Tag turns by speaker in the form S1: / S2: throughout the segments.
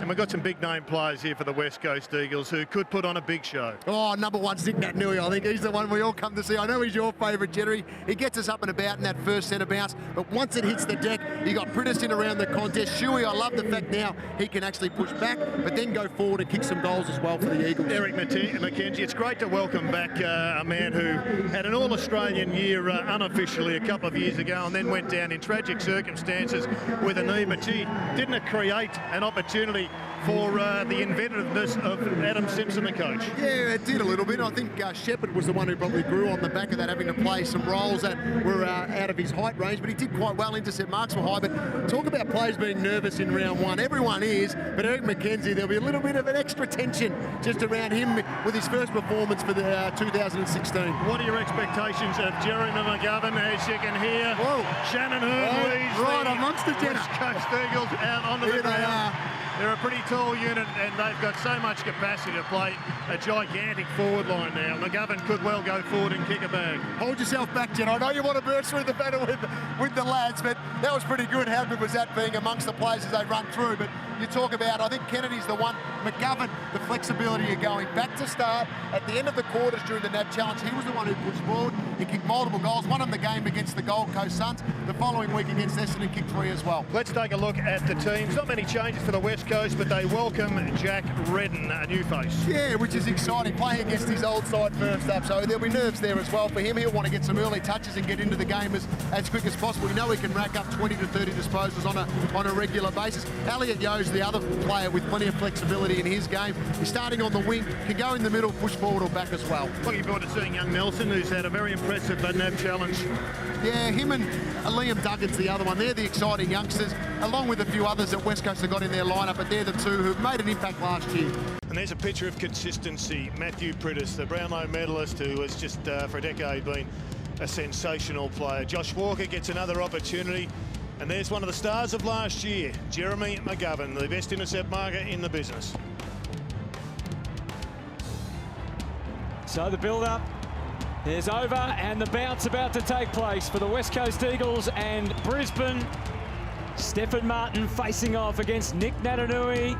S1: And we've got some big name players here for the West Coast Eagles who could put on a big show.
S2: Oh, number one, Nick Natanui. I think he's the one we all come to see. I know he's your favourite, Jerry. He gets us up and about in that first centre bounce, but once it hits the deck, you got Pritis in around the contest. Shuey, I love the fact now he can actually push back, but then go forward and kick some goals as well for the Eagles.
S1: Eric McKenzie, it's great to welcome back a man who had an All-Australian year unofficially a couple of years ago and then went down in tragic circumstances with a knee, but gee, didn't it create an opportunity for the inventiveness of Adam Simpson, the coach?
S2: Yeah, it did a little bit. I think Shepherd was the one who probably grew on the back of that, having to play some roles that were out of his height range, but he did quite well. Intercept marks were high, but talk about players being nervous in round one. Everyone is, but Eric McKenzie, there'll be a little bit of an extra tension just around him with his first performance for the 2016.
S1: What are your expectations of Jeremy McGovern, as you can hear?
S2: Whoa.
S1: Shannon Hurd leads
S2: right
S1: the
S2: amongst the
S1: West Coast Eagles out onto the ground. They're a pretty tall unit and they've got so much capacity to play a gigantic forward line now. McGovern could well go forward and kick a bag.
S2: Hold yourself back, Jen. I know you want to burst through the battle with the lads, but that was pretty good. How good was that being amongst the players as they run through? But you talk about, I think Kennedy's the one. McGovern, the flexibility of going back to start. At the end of the quarters during the NAB Challenge, he was the one who pushed forward. He kicked multiple goals, won in the game against the Gold Coast Suns. The following week against Essendon, kicked 3 as well.
S1: Let's take a look at the teams. Not many changes for the West Coast, but they welcome Jack Redden, a new face.
S2: Yeah, which is exciting, playing against his old side first up, so there'll be nerves there as well for him. He'll want to get some early touches and get into the game as quick as possible. We know he can rack up 20 to 30 disposals on a regular basis. Elliot Yeo's the other player with plenty of flexibility in his game. He's starting on the wing, can go in the middle, push forward or back as well.
S1: Looking forward to seeing young Nelson, who's had a very impressive NAB challenge.
S2: Yeah, him and Liam Duggan's the other one. They're the exciting youngsters, along with a few others that West Coast have got in their lineup, but they're the two who've made an impact last year.
S1: And there's a picture of consistency. Matthew Pritis, the Brownlow medalist, who has just for a decade been a sensational player. Josh Walker gets another opportunity. And there's one of the stars of last year, Jeremy McGovern, the best intercept marker in the business.
S3: So the build-up is over and the bounce about to take place for the West Coast Eagles and Brisbane. Stephen Martin facing off against Nick Natanui.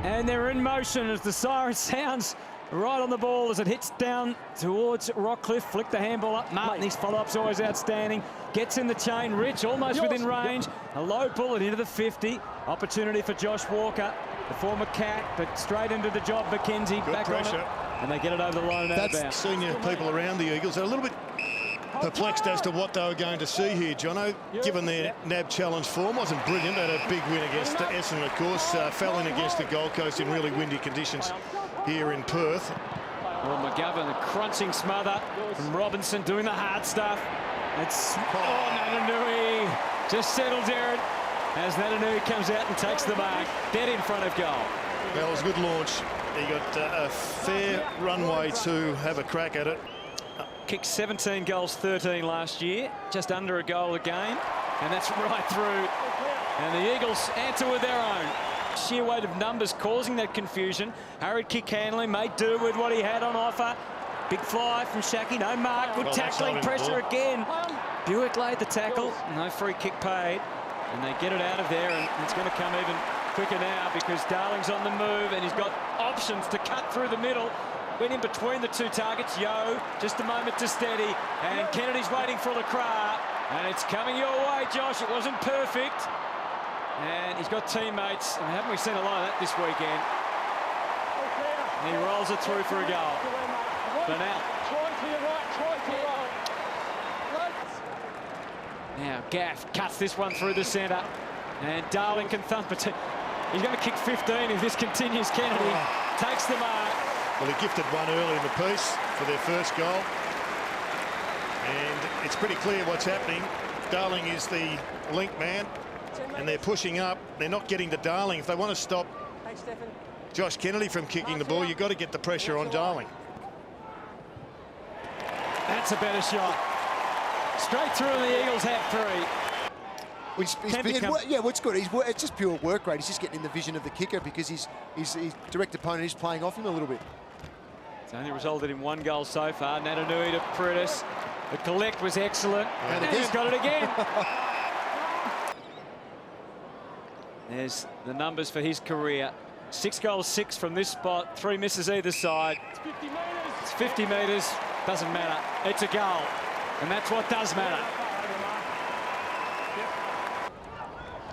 S3: And they're in motion as the siren sounds right on the ball as it hits down towards Rockcliffe. Flick the handball up. Martin, his follow-up's always outstanding. Gets in the chain. Rich almost within range. A low bullet into the 50. Opportunity for Josh Walker, the former Cat, but straight into the job. McKenzie
S1: Good
S3: back
S1: pressure.
S3: on it. And they get it over the line.
S1: That's senior people around the Eagles are a little bit perplexed as to what they were going to see here, Jono. Given their NAB challenge form, wasn't brilliant. They had a big win against Essendon, of course. Fell in against the Gold Coast in really windy conditions here in Perth.
S3: Well, McGovern, a crunching smother from Robinson doing the hard stuff. It's Natanui just settles Aaron as Natanui comes out and takes the mark. Dead in front of goal.
S1: That was a good launch. He got a fair runway to have a crack at it.
S3: Kicked 17 goals, 13 last year, just under a goal a game, and that's right through. And the Eagles answer with their own. Sheer weight of numbers causing that confusion. Hurried kick handling, made do with what he had on offer. Big fly from Shaki, no mark, good tackling, pressure again. Buick laid the tackle, no free kick paid, and they get it out of there, and it's going to come even quicker now because Darling's on the move and he's got options to cut through the middle. Went in between the two targets. Yo, just a moment to steady, and Kennedy's waiting for Lacroix, and it's coming your way, Josh. It wasn't perfect, and he's got teammates, and haven't we seen a lot of that this weekend? And he rolls it through for a goal. Burnell. Now Gaff cuts this one through the centre, and Darling can thump it. He's going to kick 15 if this continues. Kennedy takes the mark.
S1: Well, he gifted one early in the piece for their first goal. And it's pretty clear what's happening. Darling is the link man, and they're pushing up. They're not getting to Darling. If they want to stop Josh Kennedy from kicking the ball, you've got to get the pressure on Darling.
S3: That's a better shot. Straight through, and the Eagles have three.
S2: Yeah, what's good. It's just pure work rate. He's just getting in the vision of the kicker because his direct opponent is playing off him a little bit.
S3: It's only resulted in one goal so far. Natanui to Pritis. The collect was excellent. And he's got it again. There's the numbers for his career. 6 goals, 6 from this spot, 3 misses either side. It's 50 metres, doesn't matter. It's a goal, and that's what does matter.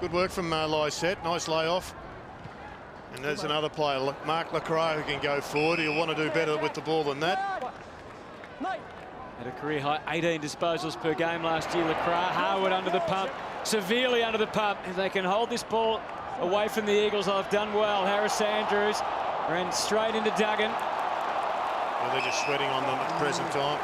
S1: Good work from Lysette. Nice layoff. And there's another player, Mark Lacroix, who can go forward. He'll want to do better with the ball than that.
S3: At a career high 18 disposals per game last year. Lacroix, Harwood under the pump, severely under the pump. If they can hold this ball away from the Eagles, they've done well. Harris Andrews ran straight into Duggan.
S1: Well, they're just sweating on them at the present time.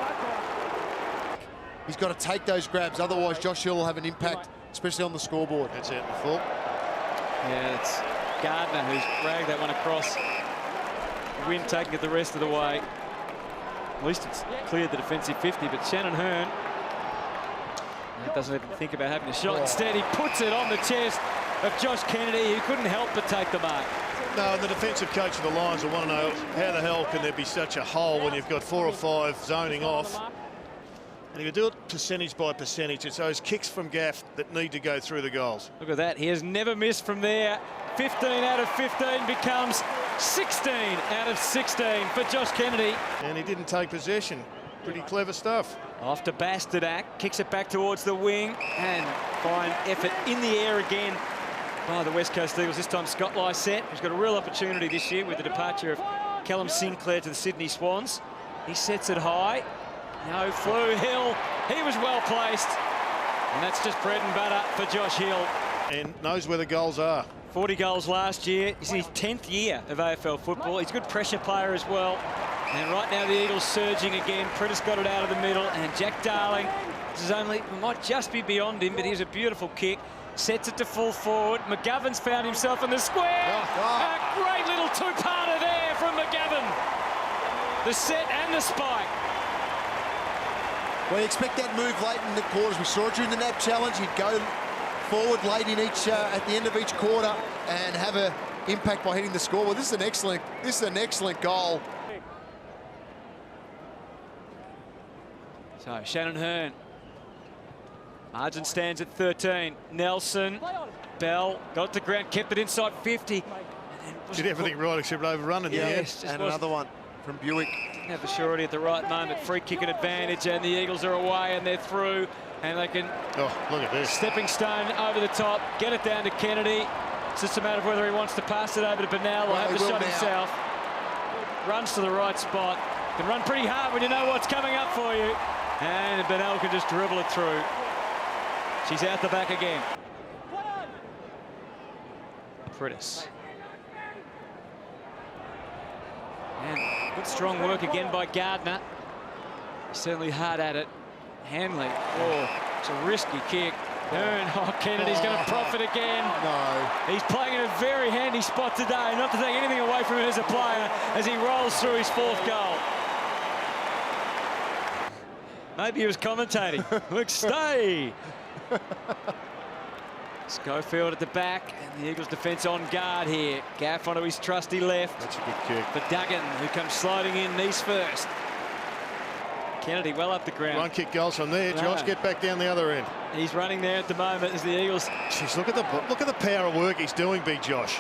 S2: He's got to take those grabs, otherwise Josh Hill will have an impact, especially on the scoreboard.
S1: That's out in the full.
S3: Yeah, it's Gardner who's dragged that one across. The wind taking it the rest of the way. At least it's cleared the defensive 50, but Shannon Hearn doesn't even think about having a shot. Instead, he puts it on the chest of Josh Kennedy, who couldn't help but take the mark.
S1: No, the defensive coach of the Lions will want to know how the hell can there be such a hole when you've got 4 or 5 zoning off. And if you do it percentage by percentage, it's those kicks from Gaff that need to go through the goals.
S3: Look at that. He has never missed from there. 15 out of 15 becomes 16 out of 16 for Josh Kennedy.
S1: And he didn't take possession. Pretty clever stuff.
S3: Off to Bastadak, kicks it back towards the wing, and fine effort in the air again by the West Coast Eagles. This time Scott Lysette, who's got a real opportunity this year with the departure of Callum Sinclair to the Sydney Swans. He sets it high. No, flew Hill. He was well placed. And that's just bread and butter for Josh Hill.
S1: And knows where the goals are.
S3: 40 goals last year. He's in his 10th year of AFL football. He's a good pressure player as well. And right now the Eagles surging again. Prentice got it out of the middle, and Jack Darling, this is only, might just be beyond him, but here's a beautiful kick. Sets it to full forward. McGovern's found himself in the square. A great little two-parter there from McGovern. The set and the spike.
S2: Well, you expect that move late in the quarters. We saw it during the NAB challenge. He'd go forward late in each at the end of each quarter and have an impact by hitting the scoreboard. This is an excellent goal.
S3: So Shannon Hearn. Margin stands at 13. Nelson, Bell got to ground, kept it inside 50.
S1: Did everything right except overrun in the end.
S2: And another one from Buick.
S3: Didn't have the surety at the right moment. Free kick and advantage, and the Eagles are away and they're through, and they can.
S1: Oh, look at this.
S3: Stepping stone over the top, get it down to Kennedy. It's just a matter of whether he wants to pass it over to Bernal or have the shot himself. Runs to the right spot. Can run pretty hard when you know what's coming up for you. And Bernal can just dribble it through. She's out the back again. Prentice. And good strong work again by Gardner. Certainly hard at it. Hanley. Oh, it's a risky kick. Hearn. Oh, Kennedy's going to profit again.
S2: No.
S3: He's playing in a very handy spot today. Not to take anything away from him as a player as he rolls through his 4th goal. Maybe he was commentating. Look, stay. Schofield at the back, and the Eagles defence on guard here. Gaff onto his trusty left.
S1: That's a good kick.
S3: But Duggan, who comes sliding in, knees first. Kennedy well up the ground.
S1: 1 kick goals from there. Josh, get back down the other end.
S3: He's running there at the moment as the Eagles.
S1: Jeez, look at the power of work he's doing, Big Josh.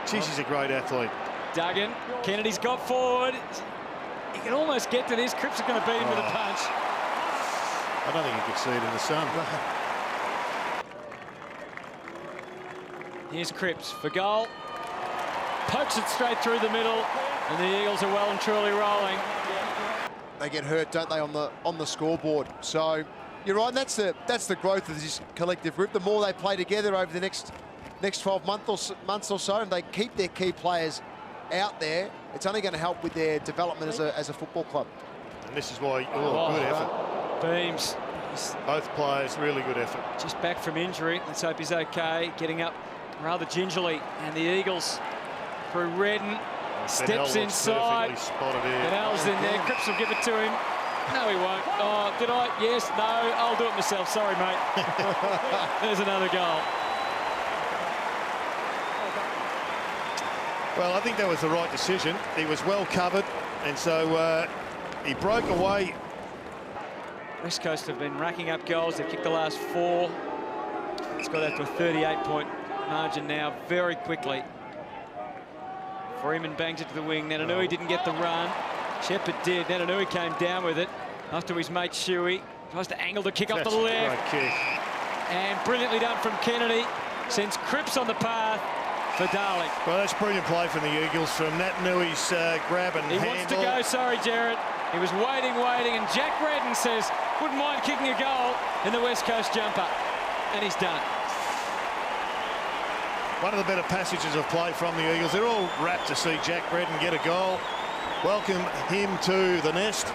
S1: Jeez, he's a great athlete.
S3: Duggan, Kennedy's got forward. He can almost get to this. Cripps is going to beat him with a punch.
S1: I don't think he could see it in the sun.
S3: Here's Cripps for goal. Pokes it straight through the middle, and the Eagles are well and truly rolling.
S2: They get hurt, don't they, on the scoreboard? So you're right. That's the growth of this collective group. The more they play together over the next 12 months or so, and they keep their key players out there, it's only going to help with their development as a football club.
S1: And this is why, good effort.
S3: Beams.
S1: Both players, really good effort.
S3: Just back from injury. Let's hope he's okay. Getting up rather gingerly. And the Eagles through Redden. Steps inside. Bernal's in there. Cripps will give it to him. No, he won't. Oh, did I? Yes, no. I'll do it myself. Sorry, mate. There's another goal.
S1: Well, I think that was the right decision. He was well covered, and so he broke away.
S3: West Coast have been racking up goals. They've kicked the last 4. It's got out to a 38-point margin now very quickly. Freeman bangs it to the wing. Nananui didn't get the run. Shepherd did. Nananui came down with it after his mate Shuey. Tries to angle the kick off the left.
S1: Great kick.
S3: And brilliantly done from Kennedy. Sends Cripps on the path for Darling.
S1: Well, that's brilliant play from the Eagles, from Natanui's grab and
S3: He
S1: handle.
S3: wants to go, sorry, Jared. He was waiting, and Jack Redden says, wouldn't mind kicking a goal in the West Coast jumper. And he's done it.
S1: One of the better passages of play from the Eagles. They're all rapt to see Jack Redden get a goal. Welcome him to the nest.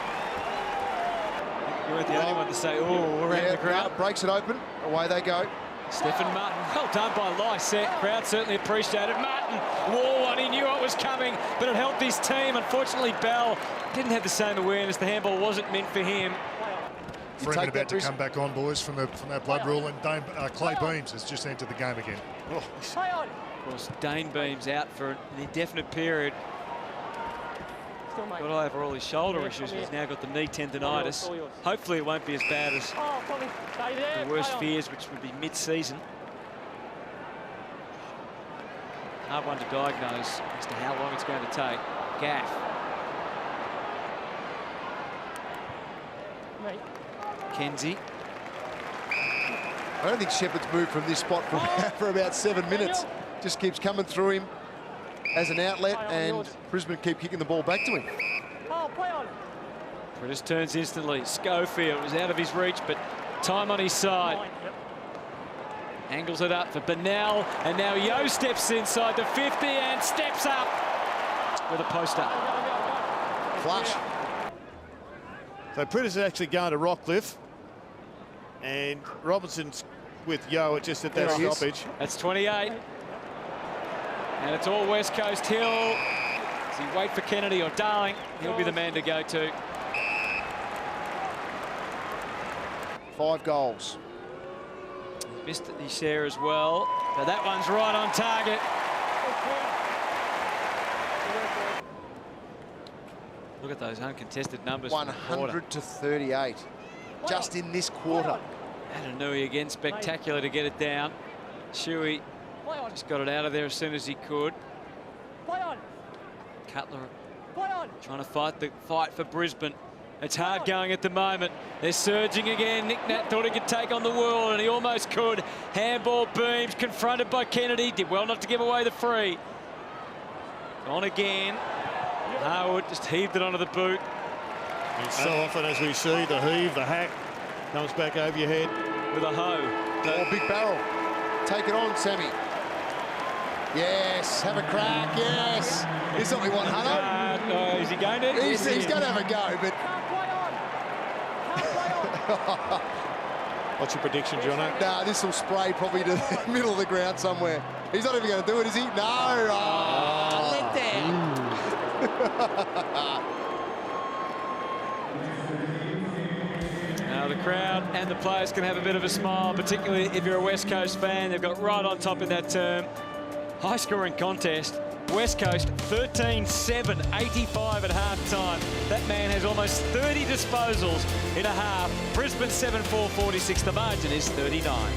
S3: You weren't the only one to say, oh, we're out the crowd.
S2: Breaks it open. Away they go.
S3: Stephen Martin, well done by Lysette. Crowd certainly appreciated. Martin wore one, he knew what was coming, but it helped his team. Unfortunately, Bell didn't have the same awareness. The handball wasn't meant for him.
S4: Freeman about to come back on, boys, from that blood rule, and Clay Beams has just entered the game again.
S1: Oh.
S3: Of course, Dane Beams out for an indefinite period. Got over all his shoulder issues. He's now got the knee tendonitis. Hopefully it won't be as bad as the worst fears, which would be mid-season. Hard one to diagnose as to how long it's going to take. Gaff. Kenzie.
S2: I don't think Shepherd's moved from this spot for about 7 minutes. Just keeps coming through him as an outlet, and Brisbane keep kicking the ball back to him.
S3: Prentice turns instantly. Schofield was out of his reach, but time on his side. Angles it up for Bennell, and now Yo steps inside the 50 and steps up with a poster.
S2: Flush.
S1: So Prentice is actually going to Rockcliffe, and Robinson's with Yo just at that stoppage.
S3: That's 28. And it's all West Coast Hill. Does he wait for Kennedy or Darling? He'll be the man to go to.
S2: 5 goals.
S3: Missed the share as well, but that one's right on target. Look at those uncontested numbers.
S2: 100 to 38, just in this quarter.
S3: Nananui again, spectacular to get it down. Shuey just got it out of there as soon as he could. Cutler trying to fight for Brisbane. It's hard going at the moment. They're surging again. Nick Nat thought he could take on the world, and he almost could. Handball Beams confronted by Kennedy. Did well not to give away the free. On again. Harwood just heaved it onto the boot.
S1: And so often as we see, the heave, the hack, comes back over your head.
S3: With a hoe.
S2: Oh, big barrel. Take it on, Sammy. Yes, have a crack, yes. Is what we want, Hunter.
S3: No, is he going to?
S2: He's going to have a go, but...
S1: What's your prediction, Jono?
S2: Nah, this will spray probably to the middle of the ground somewhere. He's not even going to do it, is he? No. Oh.
S3: Let down. Now the crowd and the players can have a bit of a smile, particularly if you're a West Coast fan. They've got right on top in that term. High-scoring contest. West Coast 13-7, 85 at half-time. That man has almost 30 disposals in a half. Brisbane 7-4, 46. The margin is 39.